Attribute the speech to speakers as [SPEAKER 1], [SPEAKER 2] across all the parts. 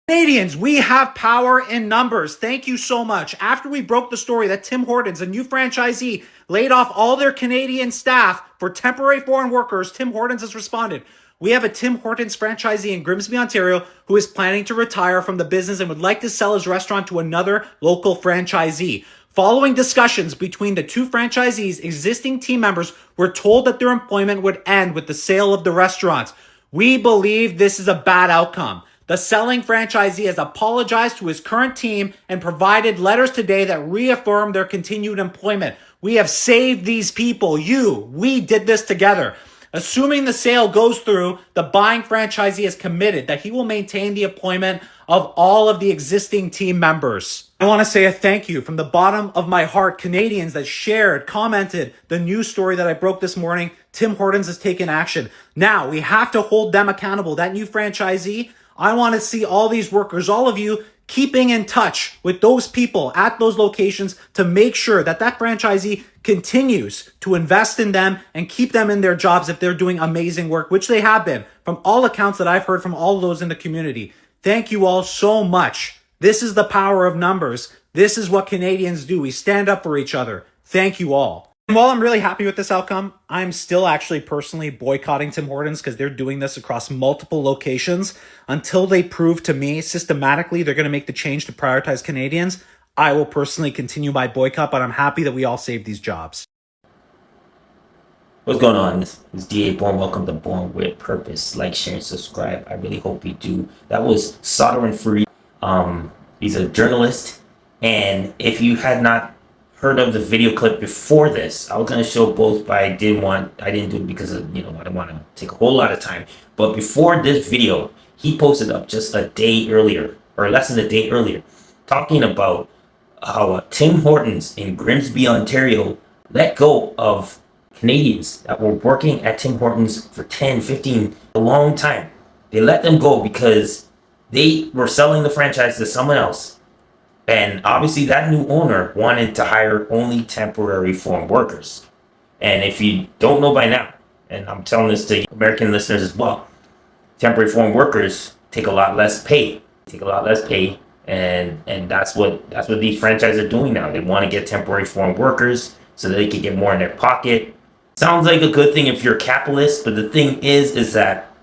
[SPEAKER 1] Canadians, we have power in numbers. Thank you so much. After we broke the story that Tim Hortons, a new franchisee, laid off all their Canadian staff for temporary foreign workers, Tim Hortons has responded. We have a Tim Hortons franchisee in Grimsby, Ontario, who is planning to retire from the business and would like to sell his restaurant to another local franchisee. Following discussions between the two franchisees, existing team members were told that their employment would end with the sale of the restaurant. We believe this is a bad outcome. The selling franchisee has apologized to his current team and provided letters today that reaffirm their continued employment. We have saved these people. We did this together. Assuming the sale goes through, the buying franchisee has committed that he will maintain the employment of all of the existing team members. I want to say a thank you from the bottom of my heart, Canadians that shared, commented the news story that I broke this morning. Tim Hortons has taken action. Now we have to hold them accountable. That new franchisee, I want to see all these workers, all of you, keeping in touch with those people at those locations to make sure that that franchisee continues to invest in them and keep them in their jobs if they're doing amazing work, which they have been from all accounts that I've heard from all of those in the community. Thank you all so much. This is the power of numbers. This is what Canadians do. We stand up for each other. Thank you all. And while I'm really happy with this outcome, I'm still actually personally boycotting Tim Hortons because they're doing this across multiple locations. Until they prove to me systematically they're going to make the change to prioritize Canadians, I will personally continue my boycott, but I'm happy that we all saved these jobs.
[SPEAKER 2] What's going on? This is D.A. Bourne. Welcome to Born with Purpose. Like, share, and subscribe. I really hope you do. That was Soldering Free. He's a journalist. And if you had not heard of the video clip before this, I was going to show both, but I didn't do it because of, I don't want to take a whole lot of time. But before this video, he posted up just a day earlier, or less than a day earlier, talking about how Tim Hortons in Grimsby, Ontario, let go of Canadians that were working at Tim Hortons for 10, 15, a long time. They let them go because they were selling the franchise to someone else. And obviously that new owner wanted to hire only temporary foreign workers. And if you don't know by now, and I'm telling this to American listeners as well, temporary foreign workers take a lot less pay. And that's what these franchises are doing now. They want to get temporary foreign workers so that they can get more in their pocket. Sounds like a good thing if you're a capitalist, but the thing is that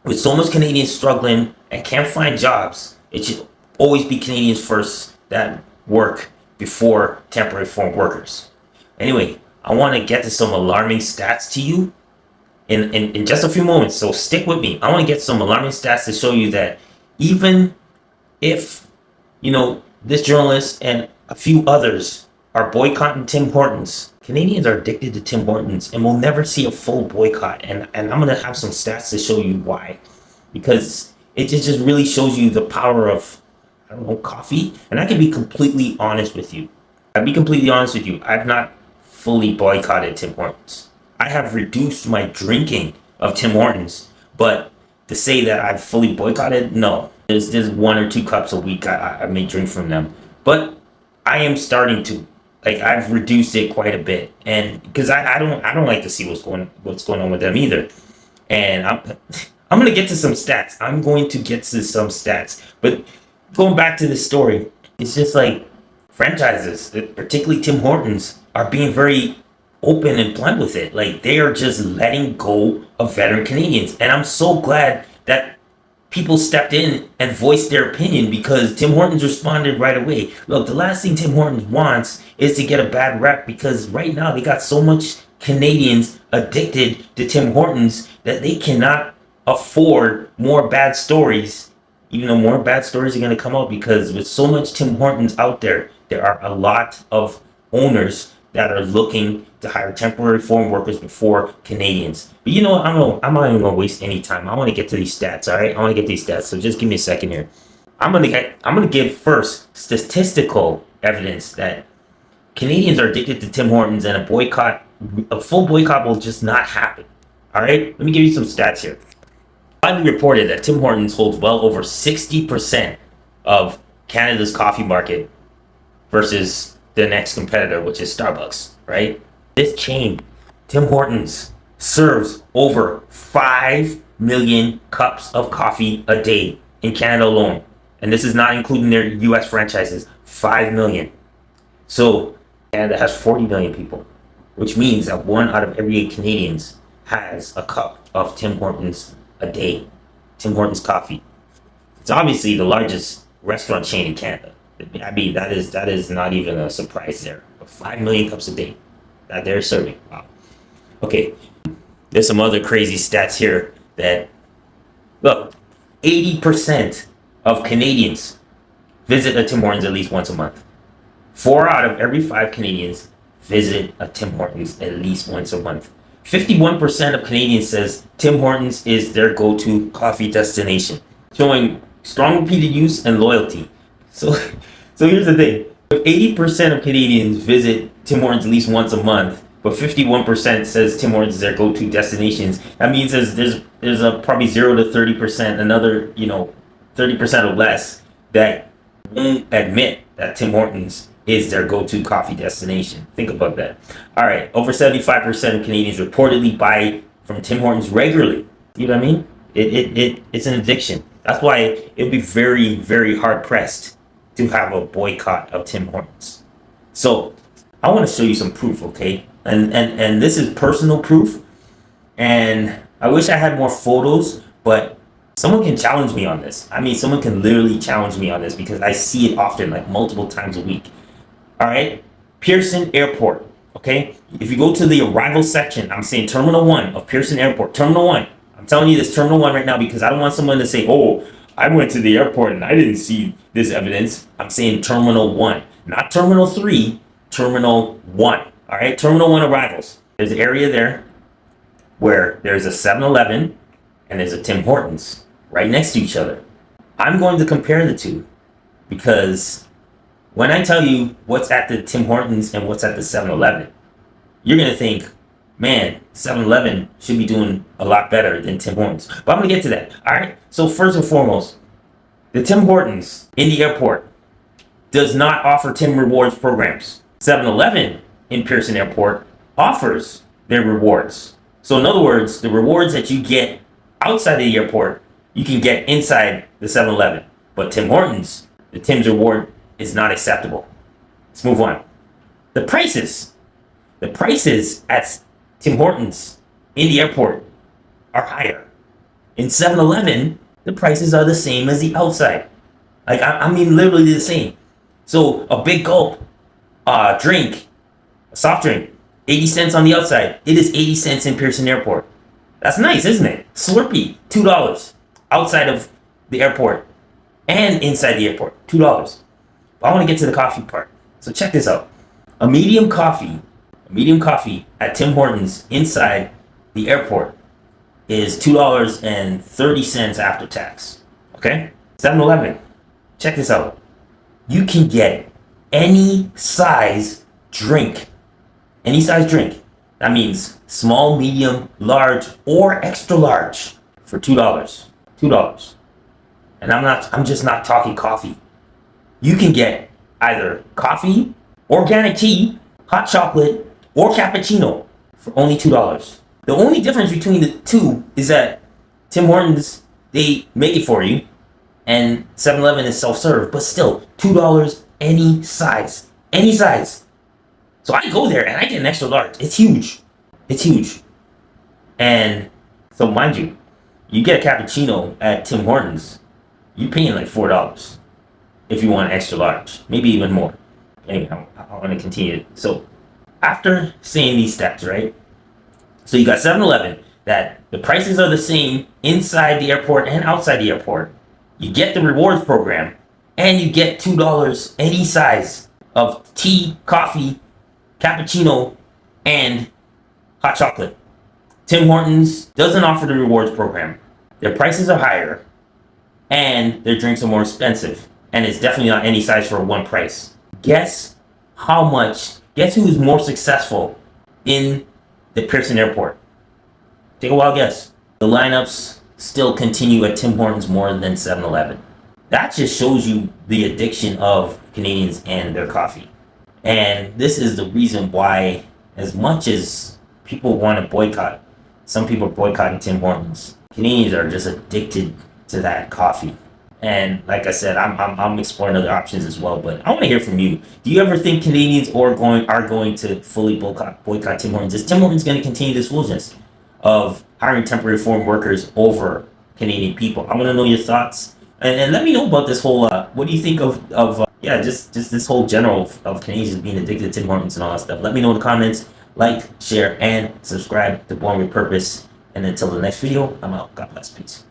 [SPEAKER 2] with so much Canadians struggling and can't find jobs, it should always be Canadians first that work before temporary foreign workers. Anyway, I want to get to some alarming stats to you in just a few moments, so stick with me. I want to get some alarming stats to show you that even if, this journalist and a few others are boycotting Tim Hortons, Canadians are addicted to Tim Hortons and will never see a full boycott. And I'm going to have some stats to show you why. Because it just really shows you the power of, coffee. And I can be completely honest with you. I've not fully boycotted Tim Hortons. I have reduced my drinking of Tim Hortons. But to say that I've fully boycotted, no. There's 1 or 2 cups a week I may drink from them. But I am starting to. I've reduced it quite a bit, and because I don't like to see what's going on with them either. And I'm gonna get to some stats. But going back to this story, it's just like franchises, particularly Tim Hortons, are being very open and blunt with it. Like, they are just letting go of veteran Canadians, and I'm so glad that people stepped in and voiced their opinion, because Tim Hortons responded right away. Look, the last thing Tim Hortons wants is to get a bad rep, because right now they got so much Canadians addicted to Tim Hortons that they cannot afford more bad stories, even though more bad stories are going to come out, because with so much Tim Hortons out there, there are a lot of owners that are looking to hire temporary foreign workers before Canadians. But you know what? I'm not even going to waste any time. I want to get to these stats, all right? I want to get these stats, so just give me a second here. I'm going to give first statistical evidence that Canadians are addicted to Tim Hortons, and a full boycott will just not happen. All right? Let me give you some stats here. Widely reported that Tim Hortons holds well over 60% of Canada's coffee market versus the next competitor, which is Starbucks, right? This chain, Tim Hortons, serves over 5 million cups of coffee a day in Canada alone. And this is not including their US franchises. 5 million. So Canada has 40 million people, which means that 1 out of every 8 Canadians has a cup of Tim Hortons a day. Tim Hortons coffee. It's obviously the largest restaurant chain in Canada. I mean, that is not even a surprise there. But 5 million cups a day that they're serving. Wow. Okay, there's some other crazy stats here that, look, 80% of Canadians visit a Tim Hortons at least once a month. 4 out of every 5 Canadians visit a Tim Hortons at least once a month. 51% of Canadians says Tim Hortons is their go-to coffee destination, showing strong repeated use and loyalty. So here's the thing. If 80% of Canadians visit Tim Hortons at least once a month, but 51% says Tim Hortons is their go-to destinations, that means there's a probably 0 to 30%, another 30% or less that won't admit that Tim Hortons is their go-to coffee destination. Think about that. All right, over 75% of Canadians reportedly buy from Tim Hortons regularly. You know what I mean? It's an addiction. That's why it'd be very, very hard pressed to have a boycott of Tim Hortons. So I want to show you some proof, okay? And this is personal proof. And I wish I had more photos, but someone can challenge me on this. I mean, someone can literally challenge me on this because I see it often, like multiple times a week. All right, Pearson Airport, okay? If you go to the arrival section, I'm saying Terminal 1 of Pearson Airport, Terminal 1. I'm telling you this, Terminal 1 right now, because I don't want someone to say, oh, I went to the airport and I didn't see this evidence. I'm saying Terminal 1, not Terminal 3, Terminal 1, all right? Terminal 1 arrivals. There's an area there where there's a 7-Eleven and there's a Tim Hortons right next to each other. I'm going to compare the two because when I tell you what's at the Tim Hortons and what's at the 7-Eleven, you're going to think, man, 7-Eleven should be doing a lot better than Tim Hortons. But I'm going to get to that. All right. So first and foremost, the Tim Hortons in the airport does not offer Tim Rewards programs. 7-Eleven in Pearson Airport offers their rewards. So in other words, the rewards that you get outside of the airport, you can get inside the 7-Eleven. But Tim Hortons, the Tim's reward is not acceptable. Let's move on. The prices at Tim Hortons in the airport are higher. In 7-Eleven, the prices are the same as the outside. Like, I mean, literally the same. So a big gulp, drink, a soft drink, 80 cents on the outside. It is 80 cents in Pearson Airport. That's nice, isn't it? Slurpee, $2 outside of the airport and inside the airport, $2. But I want to get to the coffee part. So check this out. A medium coffee at Tim Hortons inside the airport is $2.30 after tax. Okay? 7-Eleven. Check this out. You can get any size drink. Any size drink. That means small, medium, large, or extra large for $2. $2. And I'm just not talking coffee. You can get either coffee, organic tea, hot chocolate, or cappuccino for only $2. The only difference between the two is that Tim Hortons, they make it for you, and 7-Eleven is self-serve, but still, $2 any size. Any size. So I go there and I get an extra large. It's huge. It's huge. And so mind you, you get a cappuccino at Tim Hortons, you're paying like $4 if you want an extra large, maybe even more. Anyhow, I want to continue. So after saying these steps, right? So you got 7-Eleven, that the prices are the same inside the airport and outside the airport. You get the rewards program, and you get $2 any size of tea, coffee, cappuccino, and hot chocolate. Tim Hortons doesn't offer the rewards program. Their prices are higher, and their drinks are more expensive. And it's definitely not any size for one price. Guess who's more successful in the Pearson Airport? Take a wild guess. The lineups still continue at Tim Hortons more than 7-Eleven. That just shows you the addiction of Canadians and their coffee. And this is the reason why, as much as people want to boycott, some people are boycotting Tim Hortons. Canadians are just addicted to that coffee. And like I said, I'm exploring other options as well. But I want to hear from you. Do you ever think Canadians are going to fully boycott Tim Hortons? Is Tim Hortons going to continue this foolishness of hiring temporary foreign workers over Canadian people? I want to know your thoughts, and let me know about this whole. What do you think of yeah, just this whole general of Canadians being addicted to Tim Hortons and all that stuff? Let me know in the comments. Like, share, and subscribe to Born with Purpose. And until the next video, I'm out. God bless. Peace.